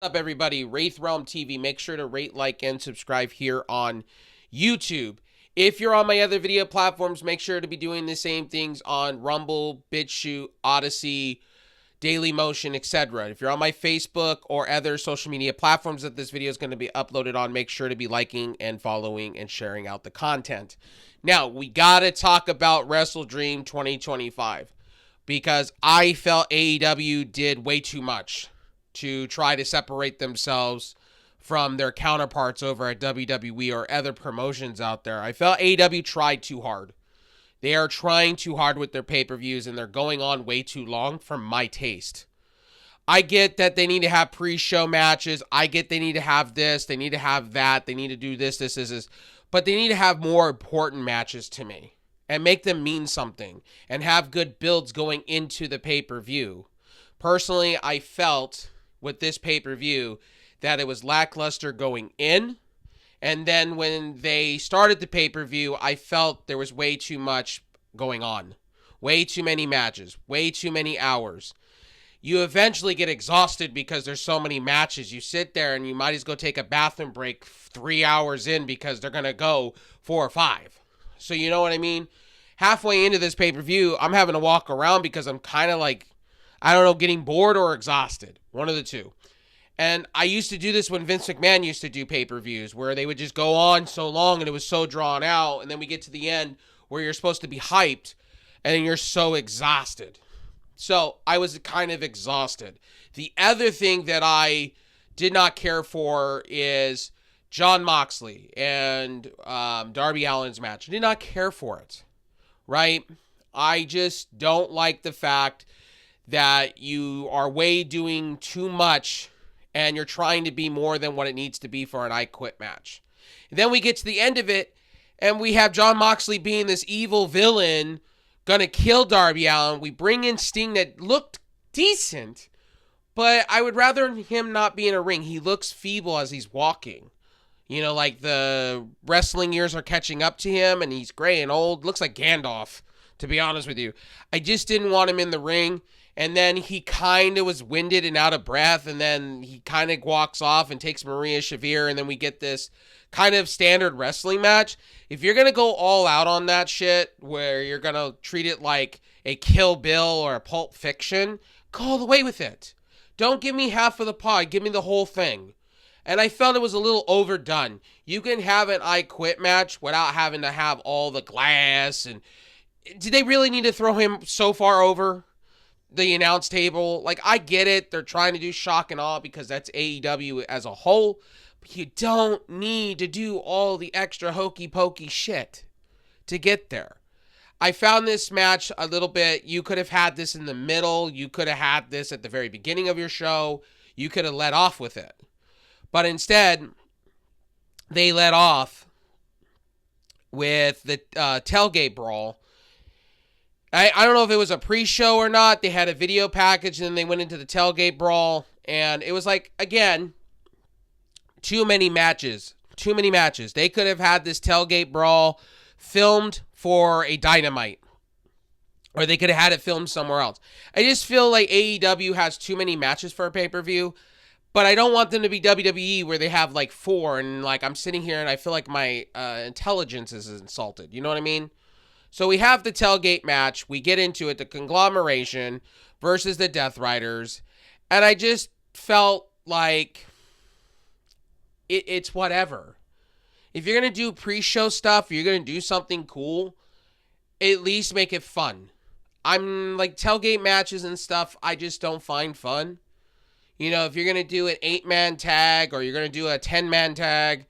What's up, everybody? Wraith Realm TV. Make sure to rate, like, and subscribe here on YouTube. If you're on my other video platforms, make sure to be doing the same things on Rumble, BitChute, Odyssey, Daily Motion, etc. If you're on my Facebook or other social media platforms that this video is going to be uploaded on, make sure to be liking and following and sharing out the content. Now, we got to talk about WrestleDream 2025 because I felt AEW did way too much to try to separate themselves from their counterparts over at WWE or other promotions out there. I felt AEW tried too hard. They are trying too hard with their pay-per-views, and they're going on way too long for my taste. I get that they need to have pre-show matches. I get they need to have this. They need to have that. They need to do this. But they need to have more important matches to me and make them mean something and have good builds going into the pay-per-view. Personally, I felt with this pay-per-view that it was lackluster going in, and then when they started the pay-per-view, I felt there was way too much going on. Way too many matches, way too many hours. You eventually get exhausted because there's so many matches. You sit there and you might as well take a bathroom break 3 hours in because they're going to go 4 or 5. So you know what I mean? Halfway into this pay-per-view, I'm having to walk around because I'm kind of like, I don't know, getting bored or exhausted. One of the two. And I used to do this when Vince McMahon used to do pay-per-views where they would just go on so long and it was so drawn out. And then we get to the end where you're supposed to be hyped and then you're so exhausted. So I was kind of exhausted. The other thing that I did not care for is Jon Moxley and Darby Allin's match. I did not care for it. Right? I just don't like the fact that you are doing too much and you're trying to be more than what it needs to be for an I Quit match. And then we get to the end of it and we have Jon Moxley being this evil villain gonna kill Darby Allin. We bring in Sting that looked decent, but I would rather him not be in a ring. He looks feeble as he's walking. You know, like the wrestling years are catching up to him and he's gray and old. Looks like Gandalf, to be honest with you. I just didn't want him in the ring. And then he kind of was winded and out of breath. And then he kind of walks off and takes Maria Shavir. And then we get this kind of standard wrestling match. If you're going to go all out on that shit, where you're going to treat it like a Kill Bill or a Pulp Fiction, go all the way with it. Don't give me half of the pie. Give me the whole thing. And I felt it was a little overdone. You can have an I Quit match without having to have all the glass. And did they really need to throw him so far over the announce table? Like, I get it. They're trying to do shock and awe because that's AEW as a whole. But you don't need to do all the extra hokey pokey shit to get there. I found this match a little bit, you could have had this in the middle. You could have had this at the very beginning of your show. You could have let off with it. But instead, they let off with the tailgate brawl. I don't know if it was a pre-show or not. They had a video package and then they went into the tailgate brawl. And it was like, again, too many matches. Too many matches. They could have had this tailgate brawl filmed for a Dynamite. Or they could have had it filmed somewhere else. I just feel like AEW has too many matches for a pay-per-view. But I don't want them to be WWE where they have like 4. And like I'm sitting here and I feel like my intelligence is insulted. You know what I mean? So we have the tailgate match. We get into it, the conglomeration versus the Death Riders. And I just felt like it's whatever. If you're going to do pre-show stuff, you're going to do something cool, at least make it fun. I'm like tailgate matches and stuff, I just don't find fun. You know, if you're going to do an 8-man tag or you're going to do a 10-man tag,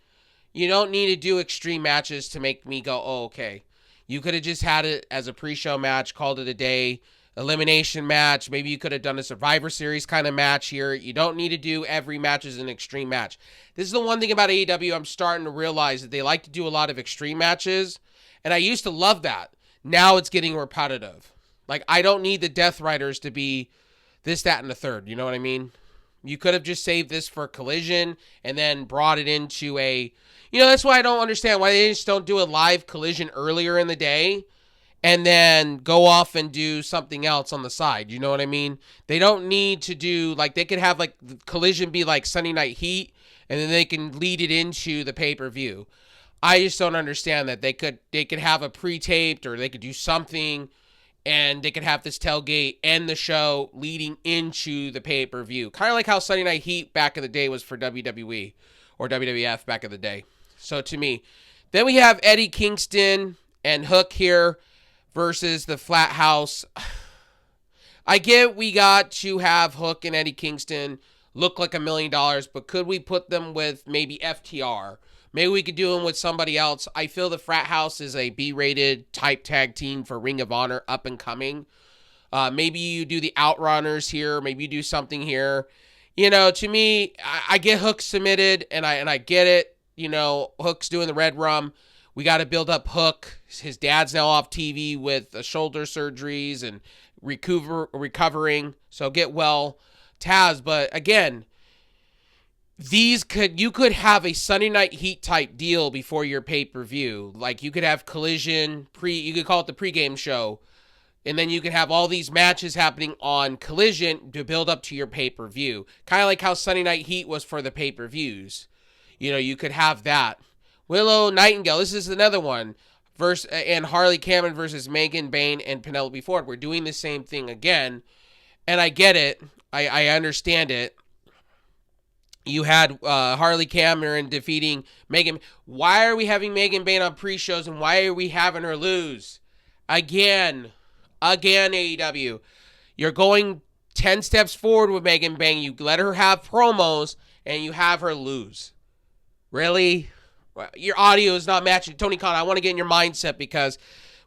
you don't need to do extreme matches to make me go, oh, okay. You could have just had it as a pre-show match, called it a day, elimination match. Maybe you could have done a Survivor Series kind of match here. You don't need to do every match as an extreme match. This is the one thing about AEW I'm starting to realize, that they like to do a lot of extreme matches. And I used to love that. Now it's getting repetitive. Like, I don't need the Death Riders to be this, that, and the third. You know what I mean? You could have just saved this for Collision and then brought it into a... You know, that's why I don't understand why they just don't do a live Collision earlier in the day and then go off and do something else on the side. You know what I mean? They don't need to do, like, they could have, like, the Collision be like Sunday Night Heat, and then they can lead it into the pay-per-view. I just don't understand that. They could have a pre-taped, or they could do something, and they could have this tailgate and the show leading into the pay-per-view. Kind of like how Sunday Night Heat back in the day was for WWE or WWF back in the day. So to me, then we have Eddie Kingston and Hook here versus the Flat House. I get we got to have Hook and Eddie Kingston look like $1 million, but could we put them with maybe FTR? Maybe we could do them with somebody else. I feel the Frat House is a B-rated type tag team for Ring of Honor up and coming. Maybe you do the Outrunners here. Maybe you do something here. You know, to me, I get Hook submitted, and I get it. You know, Hook's doing the red rum. We got to build up Hook. His dad's now off TV with shoulder surgeries and recovering. So get well, Taz. But again, you could have a Sunday Night Heat type deal before your pay-per-view. Like, you could have Collision, you could call it the pregame show, and then you could have all these matches happening on Collision to build up to your pay-per-view. Kind of like how Sunday Night Heat was for the pay-per-views. You know, you could have that. Willow Nightingale, this is another one. And Harley Cameron versus Megan Bayne and Penelope Ford. We're doing the same thing again, and I get it. I understand it. You had Harley Cameron defeating Megan. Why are we having Megan Bayne on pre-shows, and why are we having her lose? Again, AEW. You're going 10 steps forward with Megan Bayne. You let her have promos, and you have her lose. Really? Your audio is not matching. Tony Khan, I want to get in your mindset, because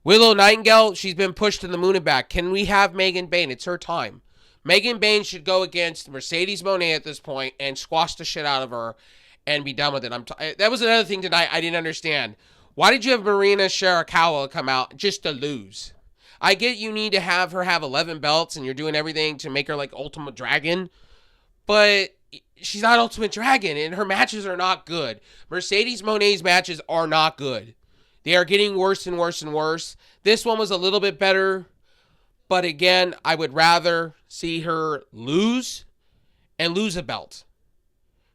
Willow Nightingale, she's been pushed to the moon and back. Can we have Megan Bayne? It's her time. Megan Bayne should go against Mercedes Moné at this point and squash the shit out of her and be done with it. That was another thing tonight I didn't understand. Why did you have Marina Shirakawa come out just to lose? I get you need to have her have 11 belts and you're doing everything to make her like Ultimate Dragon, but she's not Ultimate Dragon and her matches are not good. Mercedes Moné's matches are not good. They are getting worse and worse and worse. This one was a little bit better. But again, I would rather see her lose and lose a belt.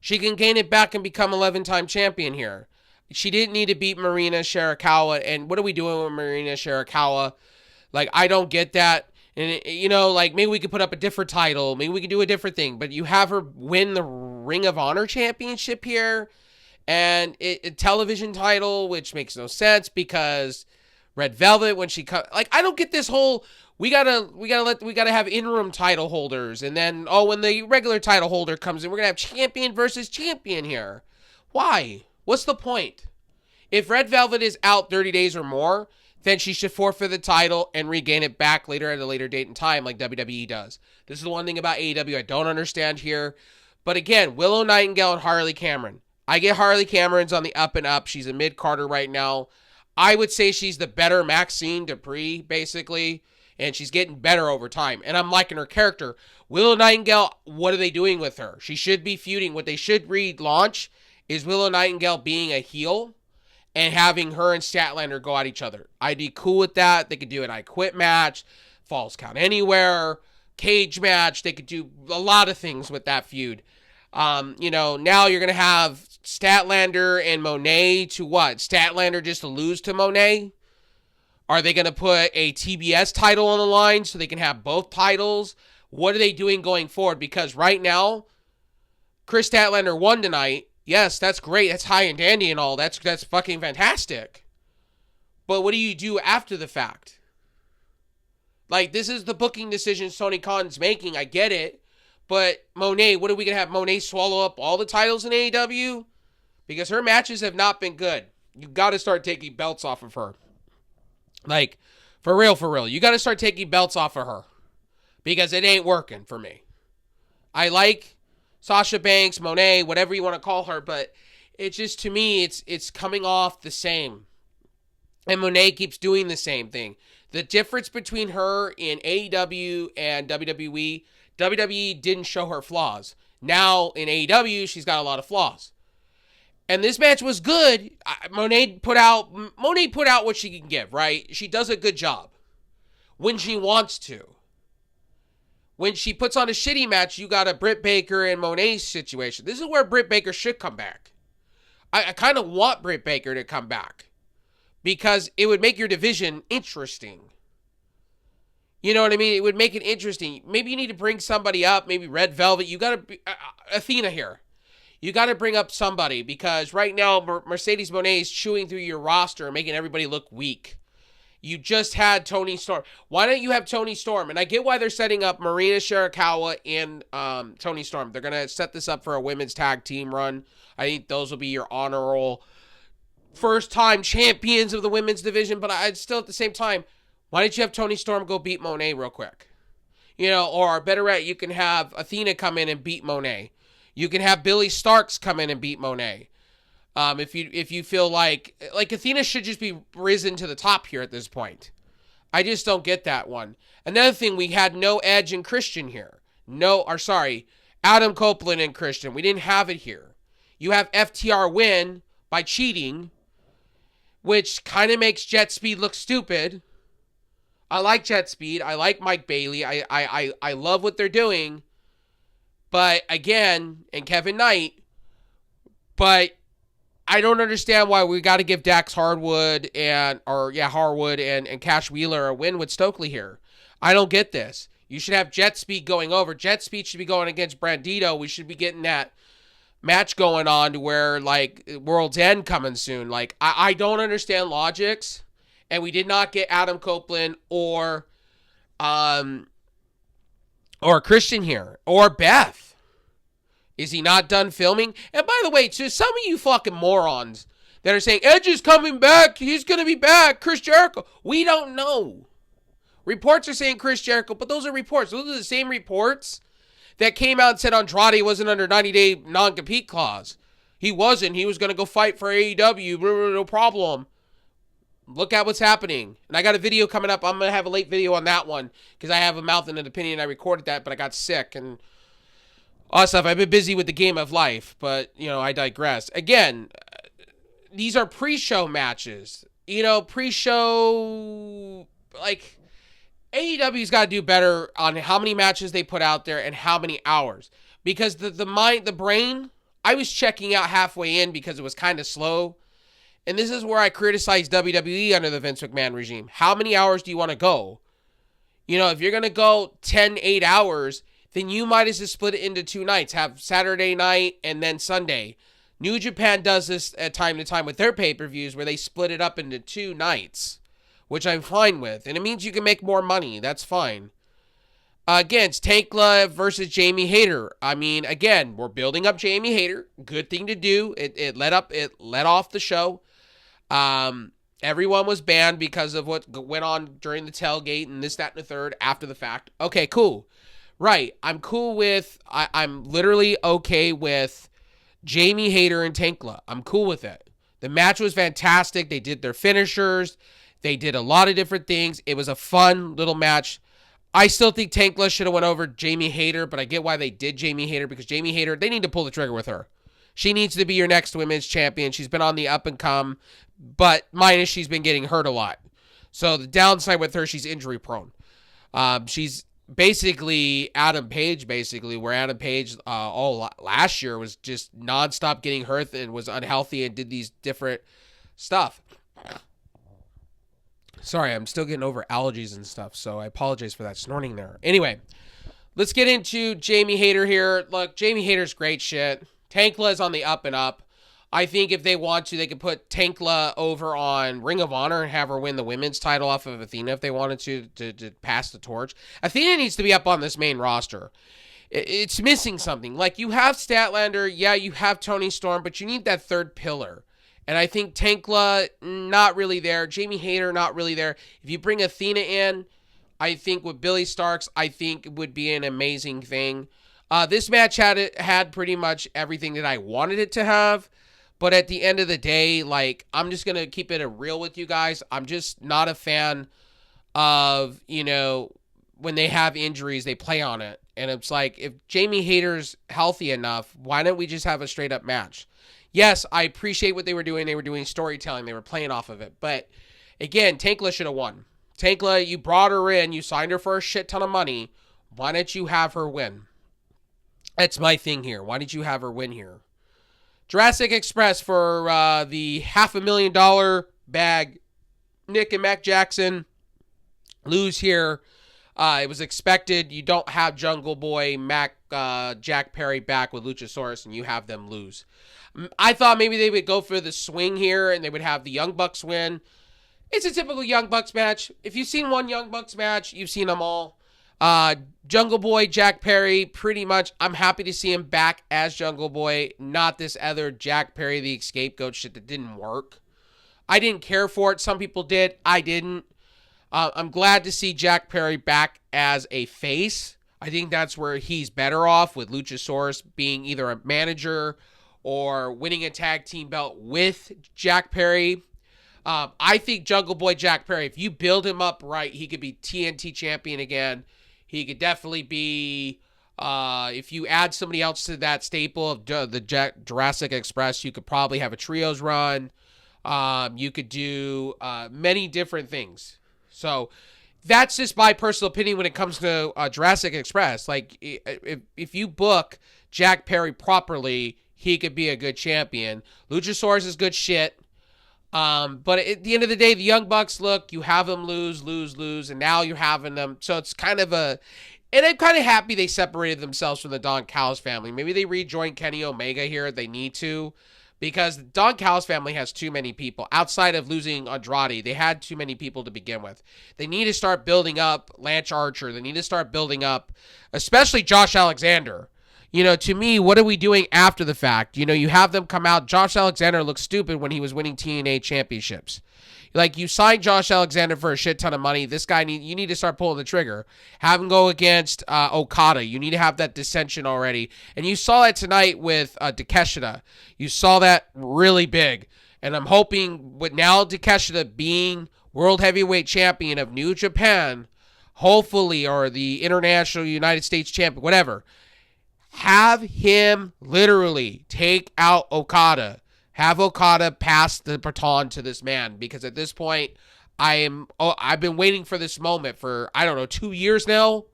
She can gain it back and become 11-time champion here. She didn't need to beat Marina Shirakawa. And what are we doing with Marina Shirakawa? Like, I don't get that. And, you know, like, maybe we could put up a different title. Maybe we could do a different thing. But you have her win the Ring of Honor championship here. And a television title, which makes no sense because Red Velvet, when she like, I don't get this whole... We gotta have interim title holders, and then when the regular title holder comes in, we're gonna have champion versus champion here. Why? What's the point? If Red Velvet is out 30 days or more, then she should forfeit the title and regain it back later at a later date and time, like WWE does. This is the one thing about AEW I don't understand here. But again, Willow Nightingale and Harley Cameron. I get Harley Cameron's on the up and up. She's a mid-carder right now. I would say she's the better Maxine Dupree, basically. And she's getting better over time. And I'm liking her character. Willow Nightingale, what are they doing with her? She should be feuding. What they should relaunch is Willow Nightingale being a heel and having her and Statlander go at each other. I'd be cool with that. They could do an I Quit match, Falls Count Anywhere, cage match. They could do a lot of things with that feud. You know, now you're going to have Statlander and Moné to what? Statlander just to lose to Moné? Are they going to put a TBS title on the line so they can have both titles? What are they doing going forward? Because right now, Chris Statlander won tonight. Yes, that's great. That's high and dandy and all. That's fucking fantastic. But what do you do after the fact? Like, this is the booking decisions Tony Khan's making. I get it. But Moné, what are we going to have Moné swallow up all the titles in AEW? Because her matches have not been good. You got to start taking belts off of her. Like, for real. You got to start taking belts off of her. Because it ain't working for me. I like Sasha Banks, Moné, whatever you want to call her. But it's just, to me, it's coming off the same. And Moné keeps doing the same thing. The difference between her in AEW and WWE didn't show her flaws. Now, in AEW, she's got a lot of flaws. And this match was good. Monet put out what she can give, right? She does a good job when she wants to. When she puts on a shitty match, you got a Britt Baker and Monet situation. This is where Britt Baker should come back. I kind of want Britt Baker to come back because it would make your division interesting. You know what I mean? It would make it interesting. Maybe you need to bring somebody up, maybe Red Velvet. You got to Athena here. You got to bring up somebody because right now Mercedes Moné is chewing through your roster and making everybody look weak. You just had Toni Storm. Why don't you have Toni Storm? And I get why they're setting up Marina Shirakawa and Toni Storm. They're going to set this up for a women's tag team run. I think those will be your honorable first-time champions of the women's division. But I'd still, at the same time, why don't you have Toni Storm go beat Moné real quick? You know, or better yet, you can have Athena come in and beat Moné. You can have Billy Starks come in and beat Moné. If you feel like Athena should just be risen to the top here at this point. I just don't get that one. Another thing, we had no Edge and Christian here. Adam Copeland and Christian. We didn't have it here. You have FTR win by cheating, which kind of makes Jet Speed look stupid. I like Jet Speed. I like Mike Bailey. I love what they're doing. But again, and Kevin Knight, but I don't understand why we got to give Dax Harwood and Cash Wheeler a win with Stokely here. I don't get this. You should have Jet Speed going over. Jet Speed should be going against Brandito. We should be getting that match going on to where, like, World's End coming soon. Like, I don't understand logics. And we did not get Adam Copeland or Christian here. Or Beth. Is he not done filming? And by the way, to some of you fucking morons that are saying, Edge is coming back, he's going to be back, Chris Jericho. We don't know. Reports are saying Chris Jericho, but those are reports. Those are the same reports that came out and said Andrade wasn't under 90-day non-compete clause. He wasn't. He was going to go fight for AEW. No problem. Look at what's happening. And I got a video coming up. I'm going to have a late video on that one because I have a mouth and an opinion. I recorded that, but I got sick and all that stuff. I've been busy with the game of life, but, you know, I digress. Again, these are pre-show matches. You know, pre-show, like, AEW's got to do better on how many matches they put out there and how many hours. Because the brain, I was checking out halfway in because it was kind of slow. And this is where I criticize WWE under the Vince McMahon regime. How many hours do you want to go? You know, if you're going to go 8 hours, then you might as well split it into 2 nights. Have Saturday night and then Sunday. New Japan does this at time to time with their pay-per-views where they split it up into 2 nights, which I'm fine with. And it means you can make more money. That's fine. Again, it's Tankla versus Jamie Hayter. I mean, again, we're building up Jamie Hayter. Good thing to do. It let off the show. Everyone was banned because of what went on during the tailgate and this, that, and the third after the fact. Okay, cool. Right. I'm cool with, I'm literally okay with Jamie Hayter and Tankla. I'm cool with it. The match was fantastic. They did their finishers. They did a lot of different things. It was a fun little match. I still think Tankla should have went over Jamie Hayter, but I get why they did Jamie Hayter because Jamie Hayter, they need to pull the trigger with her. She needs to be your next women's champion. She's been on the up and come, but minus she's been getting hurt a lot. So the downside with her, she's injury prone. She's basically Adam Page, where Adam Page last year was just nonstop getting hurt and was unhealthy and did these different stuff. Sorry, I'm still getting over allergies and stuff, so I apologize for that snorting there. Anyway, let's get into Jamie Hayter here. Look, Jamie Hayter's great shit. Tankla is on the up and up. I think if they want to, they could put Tankla over on Ring of Honor and have her win the women's title off of Athena if they wanted to pass the torch. Athena needs to be up on this main roster. It's missing something. Like, you have Statlander, yeah, you have Toni Storm, but you need that third pillar. And I think Tankla, not really there. Jamie Hayter, not really there. If you bring Athena in, I think with Billy Starks, I think it would be an amazing thing. This match had pretty much everything that I wanted it to have. But at the end of the day, like, I'm just going to keep it real with you guys. I'm just not a fan of, you know, when they have injuries, they play on it. And it's like, if Jamie Hayter's healthy enough, why don't we just have a straight up match? Yes, I appreciate what they were doing. They were doing storytelling. They were playing off of it. But again, Tankla should have won. Tankla, you brought her in. You signed her for a shit ton of money. Why don't you have her win? That's my thing here. Why did you have her win here? Jurassic Express for the $500,000 bag. Nick and Mac Jackson lose here. It was expected. You don't have Jungle Boy, Jack Perry back with Luchasaurus, and you have them lose. I thought maybe they would go for the swing here, and they would have the Young Bucks win. It's a typical Young Bucks match. If you've seen one Young Bucks match, you've seen them all. Jungle Boy, Jack Perry, pretty much, I'm happy to see him back as Jungle Boy, not this other Jack Perry, the scapegoat shit that didn't work. I didn't care for it. Some people did. I didn't. I'm glad to see Jack Perry back as a face. I think that's where he's better off, with Luchasaurus being either a manager or winning a tag team belt with Jack Perry. I think Jungle Boy Jack Perry, if you build him up right, he could be TNT champion again. He could definitely be, if you add somebody else to that staple of the Jurassic Express, you could probably have a trios run. You could do many different things. So that's just my personal opinion when it comes to Jurassic Express. Like, if you book Jack Perry properly, he could be a good champion. Luchasaurus is good shit. But at the end of the day, the Young Bucks, look, you have them lose, and now you're having them. So it's kind of and I'm kind of happy they separated themselves from the Don Callis family. Maybe they rejoin Kenny Omega here. They need to, because the Don Callis family has too many people. Outside of losing Andrade, they had too many people to begin with. They need to start building up Lance Archer. They need to start building up, especially Josh Alexander. You know, to me, what are we doing after the fact? You know, you have them come out. Josh Alexander looked stupid when he was winning TNA championships. Like, you signed Josh Alexander for a shit ton of money. This guy, you need to start pulling the trigger. Have him go against Okada. You need to have that dissension already. And you saw that tonight with Takeshita. You saw that really big. And I'm hoping with now Takeshita being World Heavyweight Champion of New Japan, hopefully, or the International United States Champion, whatever, have him literally take out Okada. Have Okada pass the baton to this man, because at this point, I've been waiting for this moment for, 2 years now.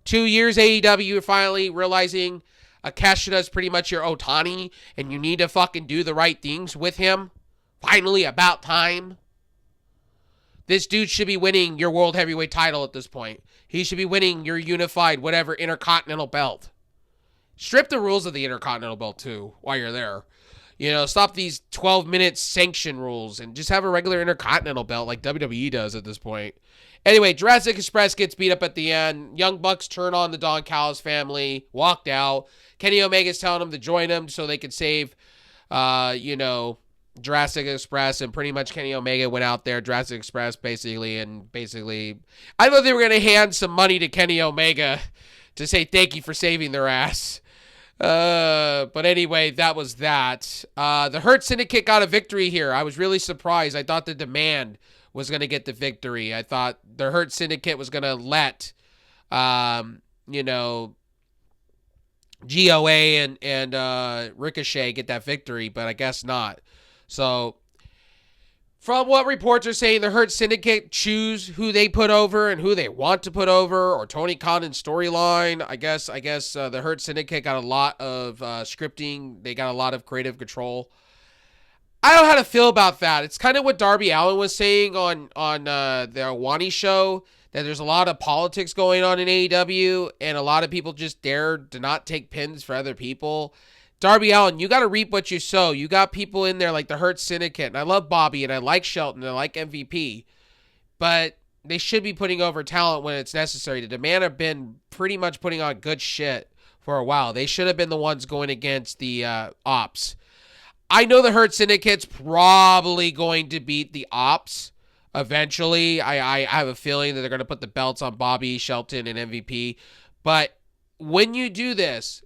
2 years AEW finally realizing Takeshita is pretty much your Otani, and you need to fucking do the right things with him. Finally, about time. This dude should be winning your World Heavyweight title at this point. He should be winning your unified, whatever, Intercontinental belt. Strip the rules of the Intercontinental belt, too, while you're there. You know, stop these 12-minute sanction rules and just have a regular Intercontinental belt like WWE does at this point. Anyway, Jurassic Express gets beat up at the end. Young Bucks turn on the Don Callis family, walked out. Kenny Omega's telling them to join him so they could save, Jurassic Express, and pretty much Kenny Omega went out there, Jurassic Express, basically, I thought they were going to hand some money to Kenny Omega to say thank you for saving their ass. But anyway, that was that. The Hurt Syndicate got a victory here. I was really surprised. I thought the Demand was going to get the victory. I thought the Hurt Syndicate was going to let, GOA and Ricochet get that victory, but I guess not. So, from what reports are saying, the Hurt Syndicate choose who they put over and who they want to put over, or Tony Khan's storyline. I guess the Hurt Syndicate got a lot of scripting. They got a lot of creative control. I don't know how to feel about that. It's kind of what Darby Allin was saying on the Awani show, that there's a lot of politics going on in AEW, and a lot of people just dare to not take pins for other people. Darby Allin, you got to reap what you sow. You got people in there like the Hurt Syndicate, and I love Bobby, and I like Shelton, and I like MVP, but they should be putting over talent when it's necessary. The Demand have been pretty much putting on good shit for a while. They should have been the ones going against the Ops. I know the Hurt Syndicate's probably going to beat the Ops eventually. I have a feeling that they're going to put the belts on Bobby, Shelton, and MVP, but when you do this,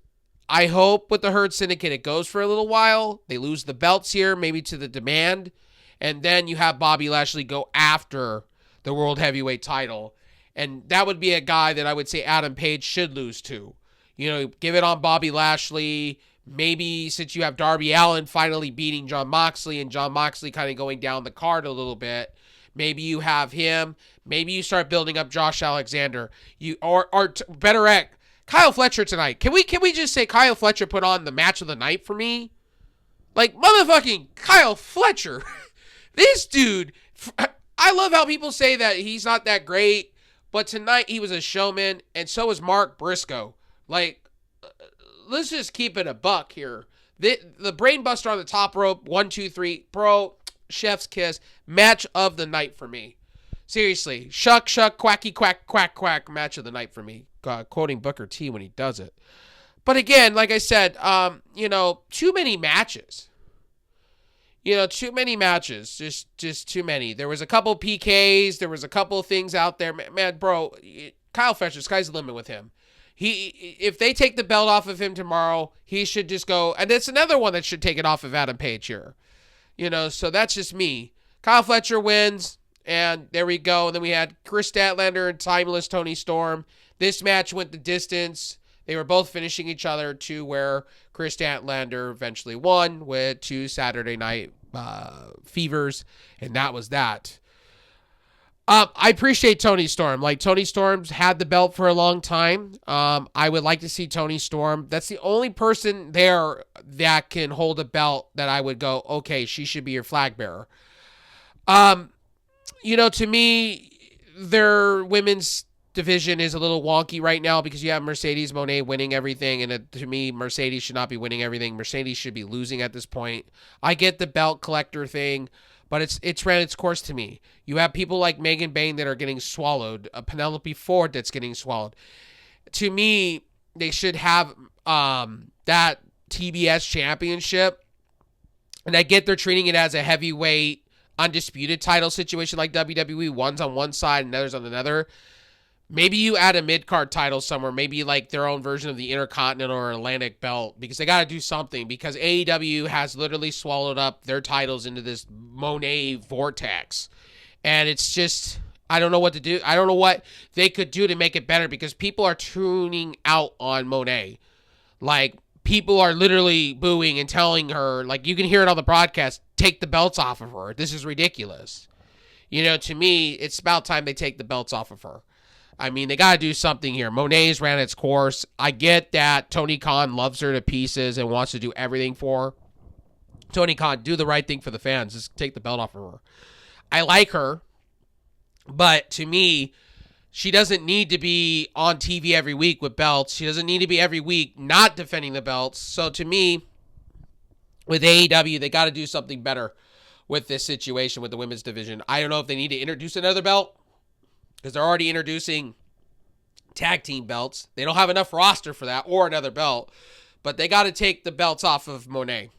I hope with the Hurt Syndicate, it goes for a little while. They lose the belts here, maybe to the Demand. And then you have Bobby Lashley go after the World Heavyweight title. And that would be a guy that I would say Adam Page should lose to. Give it on Bobby Lashley. Maybe since you have Darby Allin finally beating Jon Moxley and Jon Moxley kind of going down the card a little bit, maybe you have him. Maybe you start building up Josh Alexander. Better yet, Kyle Fletcher tonight. Can we just say Kyle Fletcher put on the match of the night for me? Like, motherfucking Kyle Fletcher. This dude, I love how people say that he's not that great, but tonight he was a showman, and so was Mark Briscoe. Like, let's just keep it a buck here. The brain buster on the top rope, 1, 2, 3, bro, chef's kiss, match of the night for me. Seriously, shuck, quacky, quack, quack, quack, match of the night for me. Quoting Booker T when he does it. But again, like I said, too many matches. Too many matches. Just too many. There was a couple PKs. There was a couple of things out there. Man, bro, Kyle Fletcher, sky's the limit with him. If they take the belt off of him tomorrow, he should just go. And it's another one that should take it off of Adam Page here. So that's just me. Kyle Fletcher wins, and there we go. And then we had Chris Statlander and Timeless Tony Storm. This match went the distance. They were both finishing each other to where Chris Statlander eventually won with 2 Saturday Night Fevers, and that was that. I appreciate Tony Storm. Like, Tony Storm's had the belt for a long time. I would like to see Tony Storm. That's the only person there that can hold a belt that I would go, okay, she should be your flag bearer. To me, their women's division is a little wonky right now because you have Mercedes Moné winning everything, and to me, Mercedes should not be winning everything. Mercedes should be losing at this point. I get the belt collector thing, but it's ran its course to me. You have people like Megan Bayne that are getting swallowed, Penelope Ford that's getting swallowed. To me, they should have that TBS championship, and I get they're treating it as a heavyweight undisputed title situation like WWE. One's on one side and others on another. Maybe you add a mid-card title somewhere, maybe like their own version of the Intercontinental or Atlantic belt, because they got to do something, because AEW has literally swallowed up their titles into this Monet vortex. And it's just, I don't know what to do. I don't know what they could do to make it better, because people are tuning out on Monet. Like, people are literally booing and telling her, like, you can hear it on the broadcast, take the belts off of her. This is ridiculous. To me, it's about time they take the belts off of her. I mean, they got to do something here. Monet's ran its course. I get that Tony Khan loves her to pieces and wants to do everything for her. Tony Khan, do the right thing for the fans. Just take the belt off of her. I like her, but to me, she doesn't need to be on TV every week with belts. She doesn't need to be every week not defending the belts. So to me, with AEW, they got to do something better with this situation with the women's division. I don't know if they need to introduce another belt, because they're already introducing tag team belts. They don't have enough roster for that, or another belt. But they got to take the belts off of Monet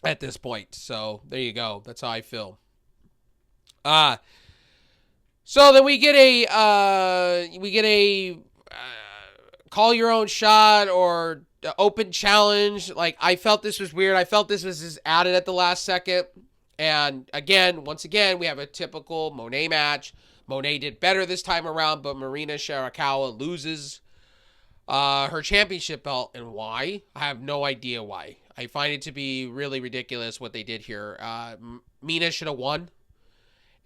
at this point. So there you go. That's how I feel. So then we get a call your own shot or open challenge. Like, I felt this was weird. I felt this was just added at the last second. And once again, we have a typical Monet match. Monet did better this time around, but Marina Shirakawa loses her championship belt. And why? I have no idea why. I find it to be really ridiculous what they did here. Mina should have won.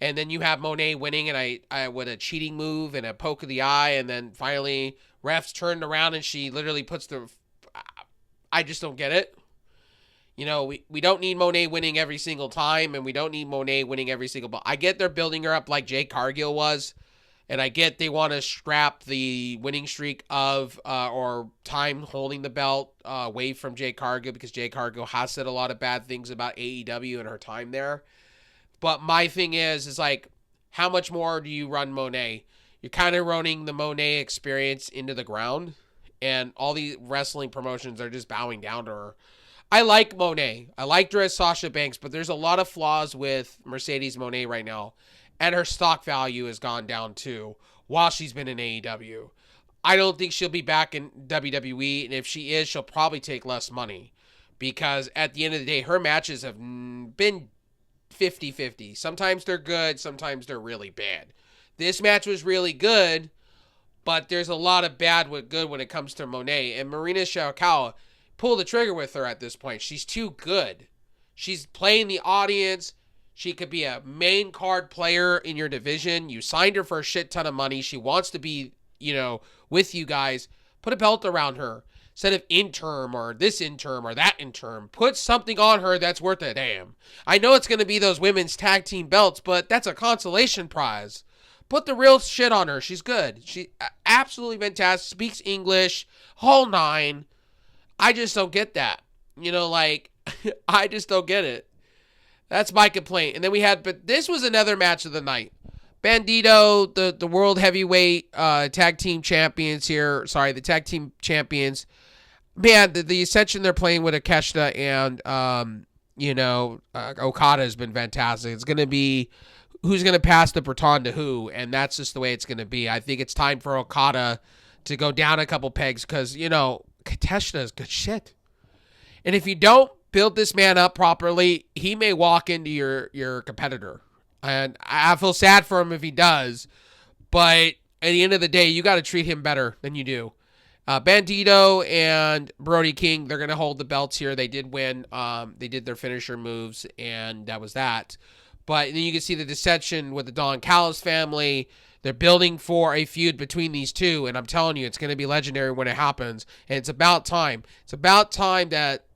And then you have Monet winning, and I with a cheating move and a poke of the eye, and then finally refs turned around and she literally puts the... I just don't get it. We don't need Monet winning every single time, and we don't need Monet winning every single belt. I get they're building her up like Jade Cargill was, and I get they want to strap the winning streak of or time holding the belt away from Jade Cargill, because Jade Cargill has said a lot of bad things about AEW and her time there. But my thing is like, how much more do you run Monet? You're kind of running the Monet experience into the ground, and all these wrestling promotions are just bowing down to her. I like Monet. I liked her as Sasha Banks, but there's a lot of flaws with Mercedes Moné right now, and her stock value has gone down too while she's been in AEW. I don't think she'll be back in WWE, and if she is, she'll probably take less money, because at the end of the day, her matches have been 50-50. Sometimes they're good, sometimes they're really bad. This match was really good, But there's a lot of bad with good when it comes to Monet. And Marina Shirakawa, pull the trigger with her at this point. She's too good. She's playing the audience. She could be a main card player in your division. You signed her for a shit ton of money. She wants to be, with you guys. Put a belt around her. Instead of interim or this interim or that interim, put something on her that's worth a damn. I know it's going to be those women's tag team belts, but that's a consolation prize. Put the real shit on her. She's good. She absolutely fantastic. Speaks English. Whole nine. I just don't get that. I just don't get it. That's my complaint. And then but this was another match of the night. Bandito, the world heavyweight tag team champions here. Sorry, the tag team champions. Man, the ascension they're playing with Akeshita and, Okada has been fantastic. It's going to be who's going to pass the baton to who, and that's just the way it's going to be. I think it's time for Okada to go down a couple pegs because, Akeshita is good shit. And if you don't build this man up properly, he may walk into your competitor. And I feel sad for him if he does, but at the end of the day, you got to treat him better than you do. Bandito and Brody King, they're going to hold the belts here. They did win. They did their finisher moves, and that was that. But then you can see the dissension with the Don Callis family. They're building for a feud between these two, and I'm telling you, it's going to be legendary when it happens. And it's about time. It's about time that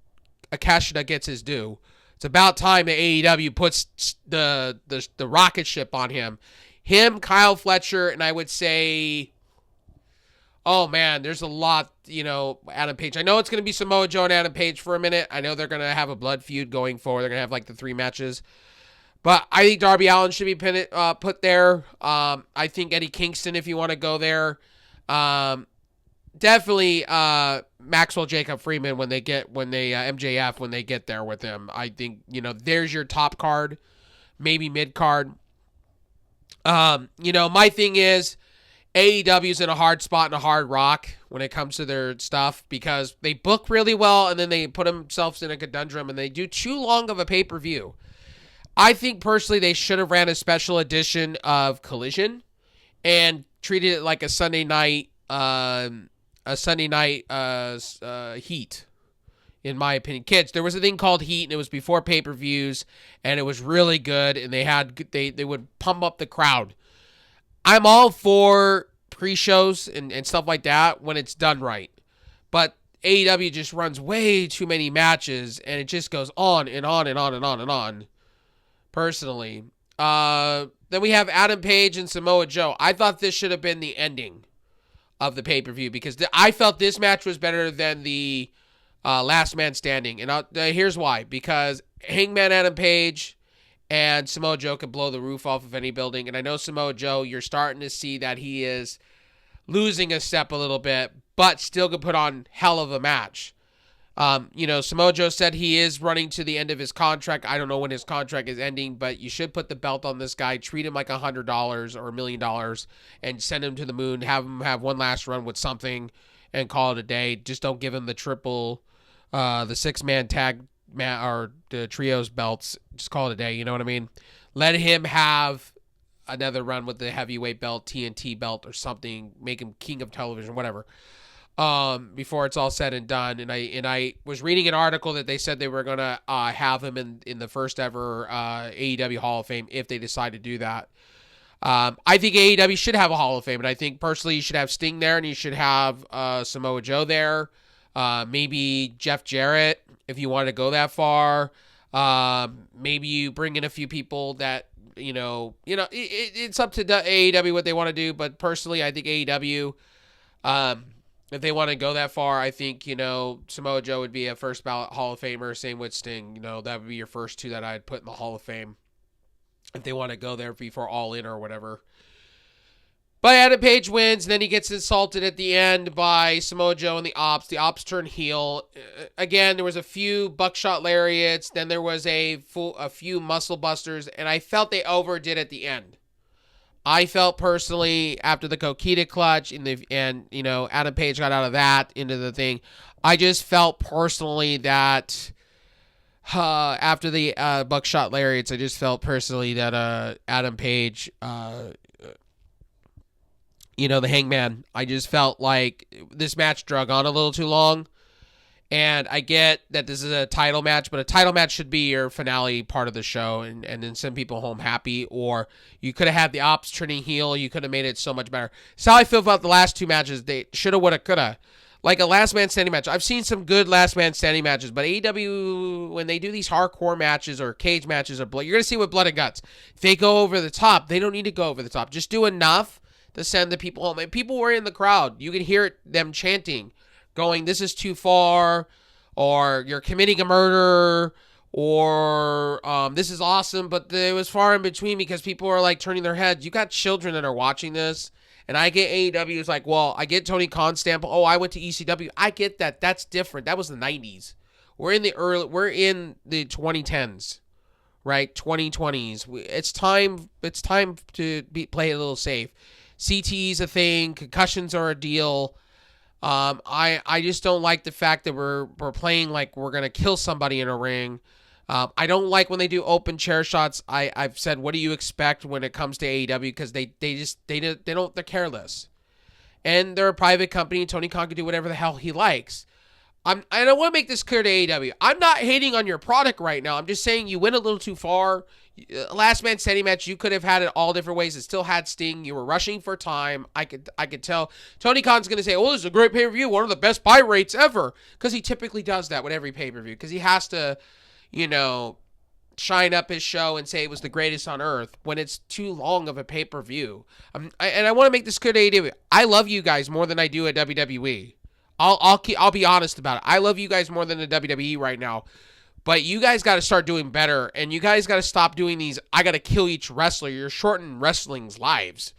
Akeshita gets his due. It's about time that AEW puts the rocket ship on him. Him, Kyle Fletcher, and I would say, oh man, there's a lot, Adam Page. I know it's going to be Samoa Joe and Adam Page for a minute. I know they're going to have a blood feud going forward. They're going to have the 3 matches. But I think Darby Allin should be put there. I think Eddie Kingston, if you want to go there. Definitely Maxwell Jacob Freeman when they MJF when they get there with him. I think there's your top card, maybe mid card. My thing is AEW's in a hard spot and a hard rock when it comes to their stuff because they book really well and then they put themselves in a conundrum and they do too long of a pay-per-view. I think personally they should have ran a special edition of Collision and treated it like a Sunday night Heat, in my opinion. Kids, there was a thing called Heat, and it was before pay-per-views, and it was really good, and they would pump up the crowd. I'm all for pre-shows and stuff like that when it's done right, but AEW just runs way too many matches, and it just goes on and on and on and on and on, personally. Then we have Adam Page and Samoa Joe. I thought this should have been the ending of the pay-per-view because I felt this match was better than the Last Man Standing. And here's why. Because Hangman Adam Page and Samoa Joe could blow the roof off of any building. And I know Samoa Joe, you're starting to see that he is losing a step a little bit, but still could put on hell of a match. Samoa Joe said he is running to the end of his contract. I don't know when his contract is ending, but you should put the belt on this guy, treat him like $100 or $1 million, and send him to the moon, have him have one last run with something, and call it a day. Just don't give him the triple, the 6-man tag, or the trios belts. Just call it a day, you know what I mean? Let him have another run with the heavyweight belt, TNT belt, or something. Make him king of television, whatever. Before it's all said and done. And I was reading an article that they said they were going to have him in the first ever AEW Hall of Fame if they decide to do that. I think AEW should have a Hall of Fame, and I think personally you should have Sting there and you should have Samoa Joe there. Maybe Jeff Jarrett if you want to go that far. Maybe you bring in a few people that it's up to AEW what they want to do, but personally I think AEW if they want to go that far, I think, Samoa Joe would be a first ballot Hall of Famer. Same with Sting. That would be your first 2 that I'd put in the Hall of Fame if they want to go there before All In or whatever. But Adam Page wins, and then he gets insulted at the end by Samoa Joe and the Ops. The Ops turn heel. Again, there was a few buckshot lariats. Then there was a few muscle busters, and I felt they overdid at the end. I felt personally after the Coquita clutch and Adam Page got out of that into the thing. I just felt personally that after the buckshot lariats, I just felt personally that Adam Page, the Hangman. I just felt like this match drug on a little too long. And I get that this is a title match, but a title match should be your finale part of the show and then send people home happy. Or you could have had the Ops turning heel. You could have made it so much better. That's how I feel about the last two matches. They shoulda, woulda, coulda. Like a last man standing match. I've seen some good last man standing matches, but AEW, when they do these hardcore matches or cage matches, or blood, you're going to see with blood and guts. If they go over the top, they don't need to go over the top. Just do enough to send the people home. And people were in the crowd. You could hear them chanting, going, "This is too far," or "You're committing a murder," or "This is awesome," but it was far in between because people are like turning their heads. You got children that are watching this, and I get AEW is like, well, I get Tony Khan's stamp. Oh, I went to ECW. I get that. That's different. That was the 90s. We're in the 2010s, right? 2020s. It's time to play a little safe. CTE's a thing. Concussions are a deal. I just don't like the fact that we're playing like we're gonna kill somebody in a ring. I don't like when they do open chair shots. I've said, what do you expect when it comes to AEW? Because they're careless, and they're a private company. And Tony Khan can do whatever the hell he likes. I don't want to make this clear to AEW. I'm not hating on your product right now. I'm just saying you went a little too far. Last man standing match, you could have had it all different ways. It still had Sting. You were rushing for time. I could tell. Tony Khan's going to say, "Oh, this is a great pay-per-view, one of the best buy rates ever," because he typically does that with every pay-per-view, because he has to, shine up his show and say it was the greatest on earth when it's too long of a pay-per-view. And I want to make this clear to AEW. I love you guys more than I do at WWE. I'll be honest about it. I love you guys more than the WWE right now. But you guys got to start doing better, and you guys got to stop doing these, I got to kill each wrestler. You're shortening wrestlers' lives.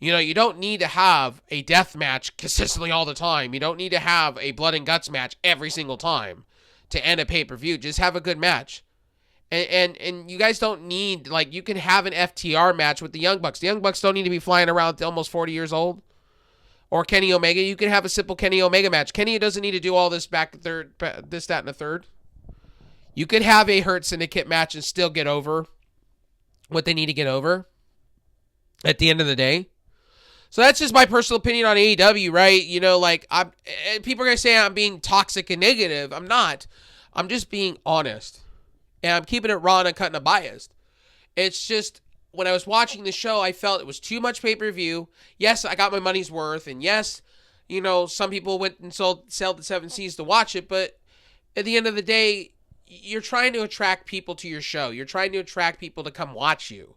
You don't need to have a death match consistently all the time. You don't need to have a blood and guts match every single time to end a pay-per-view. Just have a good match. And you guys don't need, you can have an FTR match with the Young Bucks. The Young Bucks don't need to be flying around to almost 40 years old. Or Kenny Omega. You can have a simple Kenny Omega match. Kenny doesn't need to do all this this, that, and the third. You could have a Hurt Syndicate match and still get over what they need to get over at the end of the day. So that's just my personal opinion on AEW, right? People are going to say I'm being toxic and negative. I'm not. I'm just being honest. And I'm keeping it raw and uncut and unbiased. It's just, when I was watching the show, I felt it was too much pay-per-view. Yes, I got my money's worth. And yes, some people went and sold the 7 Seas to watch it. But at the end of the day, you're trying to attract people to your show. You're trying to attract people to come watch you.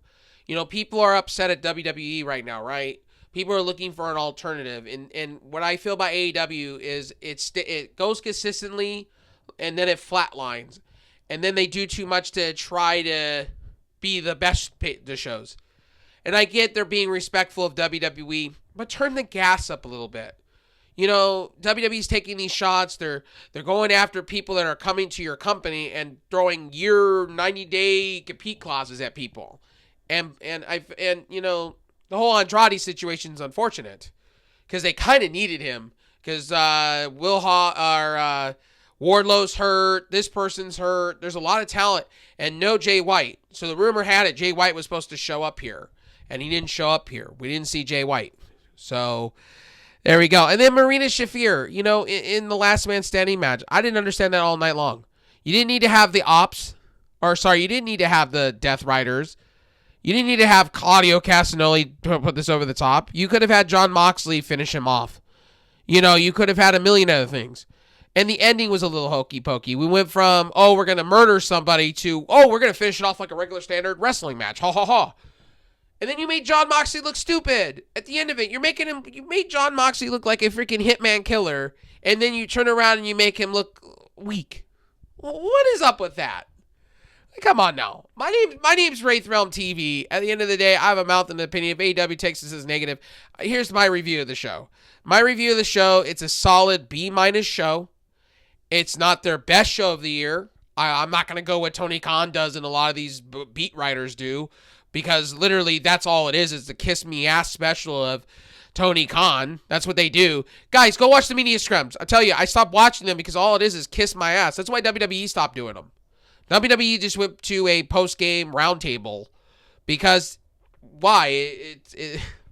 People are upset at WWE right now, right? People are looking for an alternative. And what I feel about AEW is it goes consistently and then it flatlines. And then they do too much to try to be the best the shows. And I get they're being respectful of WWE, but turn the gas up a little bit. WWE's taking these shots. They're going after people that are coming to your company and throwing 90-day compete clauses at people. And the whole Andrade situation is unfortunate because they kind of needed him because Wardlow's hurt. This person's hurt. There's a lot of talent and no Jay White. So the rumor had it Jay White was supposed to show up here, and he didn't show up here. We didn't see Jay White. So there we go. And then Marina Shafir, in the last man standing match, I didn't understand that all night long. You didn't need to have you didn't need to have the Death Riders. You didn't need to have Claudio Castagnoli to put this over the top. You could have had Jon Moxley finish him off. You could have had a million other things. And the ending was a little hokey pokey. We went from, we're going to murder somebody to, we're going to finish it off like a regular standard wrestling match. Ha ha ha. And then you made Jon Moxley look stupid. At the end of it, you made Jon Moxley look like a freaking hitman killer. And then you turn around and you make him look weak. What is up with that? Come on now. My name's Wraith Realm TV. At the end of the day, I have a mouth and an opinion. If AEW takes this as negative, here's my review of the show. It's a solid B- show. It's not their best show of the year. I'm not going to go what Tony Khan does and a lot of these beat writers do, because literally that's all it is the kiss me ass special of Tony Khan. That's what they do. Guys, go watch the media scrums. I tell you, I stopped watching them because all it is kiss my ass. That's why WWE stopped doing them. WWE just went to a post-game roundtable because why?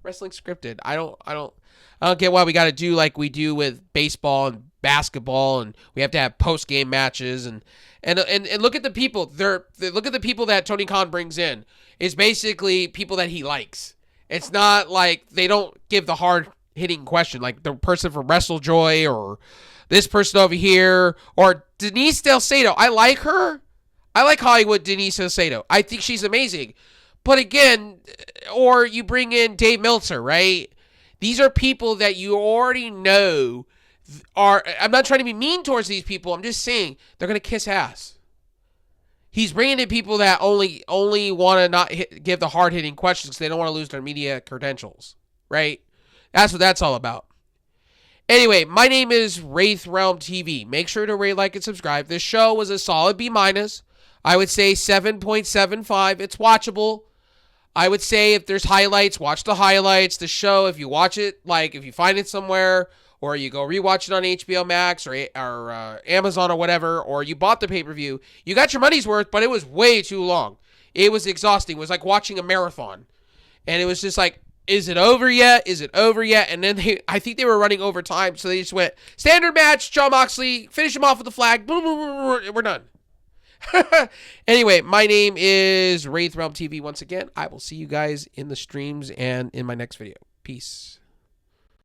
Wrestling scripted. I don't get why we got to do like we do with baseball and basketball, and we have to have post game matches and look at the people. Look at the people that Tony Khan brings in. Is basically people that he likes. It's not like they don't give the hard hitting question like the person from WrestleJoy or this person over here or Denise Salcedo. I like her. I like Hollywood Denise Salcedo. I think she's amazing. But again, or you bring in Dave Meltzer, right? These are people that you already know are. I'm not trying to be mean towards these people. I'm just saying they're going to kiss ass. He's bringing in people that only want to not give the hard-hitting questions because they don't want to lose their media credentials, right? That's what that's all about. Anyway, my name is Wraith Realm TV. Make sure to rate, like, and subscribe. This show was a solid B-. I would say 7.75. It's watchable. I would say if there's highlights, watch the highlights. The show, if you watch it, like if you find it somewhere, or you go rewatch it on HBO Max or Amazon or whatever, or you bought the pay-per-view, you got your money's worth, but it was way too long. It was exhausting. It was like watching a marathon. And it was just like, is it over yet? Is it over yet? And then I think they were running overtime, so they just went, standard match, Jon Moxley, finish him off with the flag, boom, boom, boom, boom, we're done. Anyway, my name is Wraith Realm TV once again. I will see you guys in the streams and in my next video. Peace.